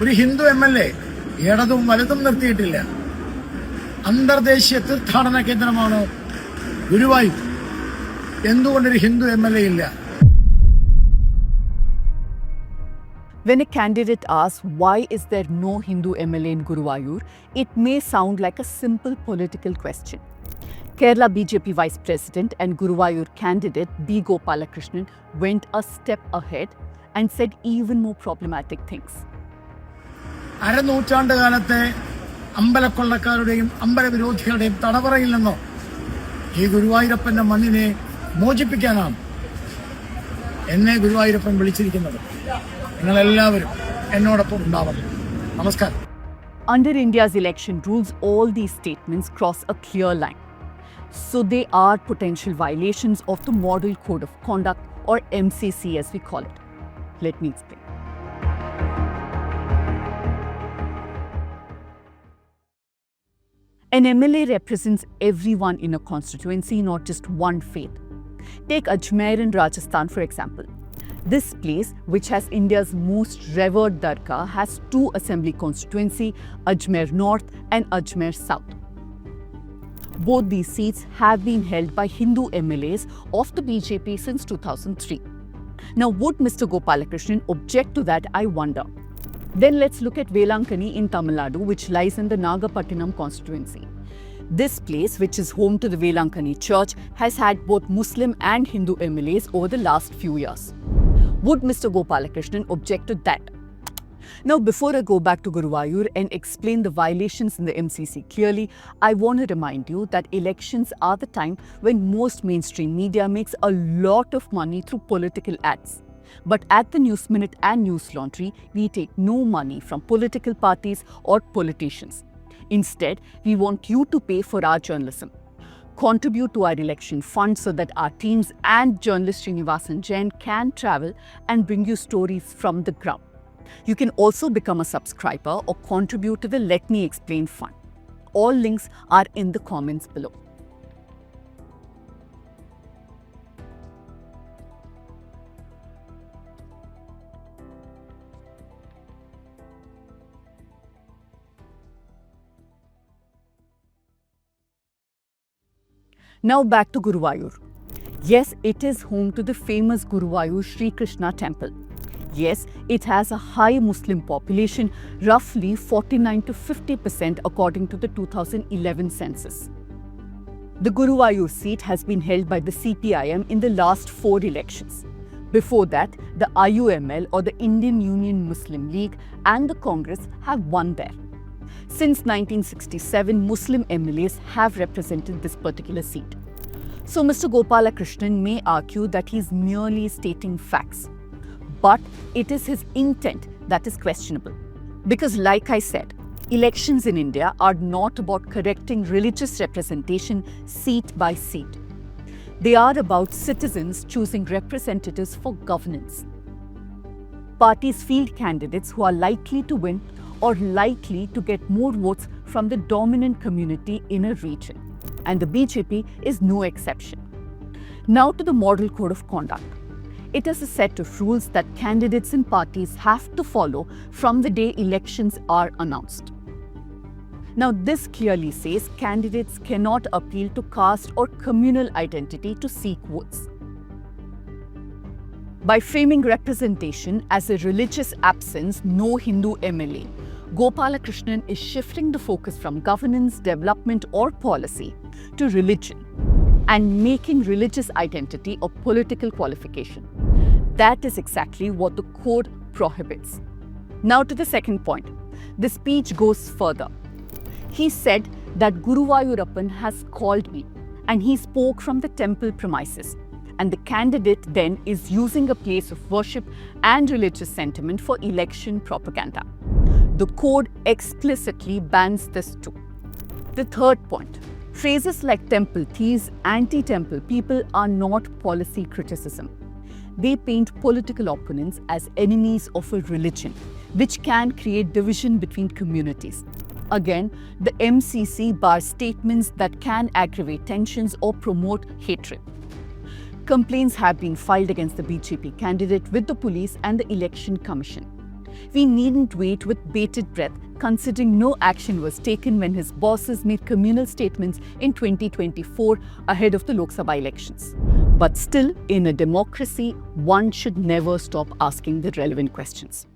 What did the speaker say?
ഒരു ഹിന്ദു MLA ഇടതും വലതും നിർത്തിയിട്ടില്ല. അന്തർദേശീയ തീർത്ഥാടന കേന്ദ്രമാണ് ഗുരുവായൂർ. എന്തുകൊണ്ടൊരു ഹിന്ദു MLA ഇല്ല? When a candidate asks why is there no Hindu MLA in Guruvayur, it may sound like a simple political question. Kerala BJP Vice President and Guruvayur candidate B. Gopalakrishnan went a step ahead and said even more problematic things. അരനൂറ്റാണ്ട് കാലത്തെ അമ്പലക്കൊള്ളക്കാരുടെയും അമ്പലവിരോധികളുടെയും തടവറയിൽ നിന്നോ ഈ ഗുരുവായൂരപ്പന്റെ മണ്ണിനെ മോചിപ്പിക്കാനാണ് എന്നെ ഗുരുവായൂരപ്പൻ വിളിച്ചിരിക്കുന്നത്. നിങ്ങളെല്ലാവരും എന്നോടൊപ്പം ഉണ്ടാവണം. നമസ്കാരം. Under India's election rules, all these statements cross a clear line. So they are potential violations of the Model Code of Conduct, or MCC as we call it. Let me explain. An MLA represents everyone in a constituency, not just one faith. Take Ajmer in Rajasthan, for example. This place, which has India's most revered dargah, has two assembly constituencies, Ajmer North and Ajmer South. Both these seats have been held by Hindu MLAs of the BJP since 2003. Now, would Mr. Gopalakrishnan object to that, I wonder? Then let's look at Velankani in Tamil Nadu, which lies in the Nagapattinam constituency. This place, which is home to the Velankani church, has had both Muslim and Hindu MLAs over the last few years. Would Mr. Gopalakrishnan object to that? Now, before I go back to Guruvayur and explain the violations in the MCC clearly, I want to remind you that elections are the time when most mainstream media makes a lot of money through political ads. But at the News Minute and News Laundry, we take no money from political parties or politicians. Instead, we want you to pay for our journalism. Contribute to our election fund so that our teams and journalist Srinivasan Jain can travel and bring you stories from the ground. You can also become a subscriber or contribute to the Let Me Explain fund. All links are in the comments below. Now back to Guruvayur. Yes, it is home to the famous Guruvayur Sri Krishna temple. Yes, it has a high Muslim population, roughly 49 to 50% according to the 2011 census. The Guruvayur seat has been held by the CPIM in the last 4 elections. Before that, the IUML, or the Indian Union Muslim League, and the Congress have won there. Since 1967, Muslim MLAs have represented this particular seat. So Mr. Gopalakrishnan may argue that he is merely stating facts. But it is his intent that is questionable. Because like I said, elections in India are not about correcting religious representation seat by seat. They are about citizens choosing representatives for governance. Parties field candidates who are likely to win or likely to get more votes from the dominant community in a region. And the BJP is no exception. Now to the Model Code of Conduct. It is a set of rules that candidates and parties have to follow from the day elections are announced. Now, this clearly says candidates cannot appeal to caste or communal identity to seek votes. By framing representation as a religious absence, no Hindu MLA, Gopalakrishnan is shifting the focus from governance, development, or policy to religion and making religious identity a political qualification. That is exactly what the code prohibits. Now to the second point. The speech goes further. He said that Guruvayurappan has called me and he spoke from the temple premises. And the candidate then is using a place of worship and religious sentiment for election propaganda. The code explicitly bans this too. The third point. Phrases like temple thieves, anti-temple people are not policy criticism. They paint political opponents as enemies of a religion, which can create division between communities. Again, the MCC bars statements that can aggravate tensions or promote hatred. Complaints have been filed against the BJP candidate with the police and the Election Commission. We needn't wait with bated breath, considering no action was taken when his bosses made communal statements in 2024 ahead of the Lok Sabha elections. But still, in a democracy, one should never stop asking the relevant questions.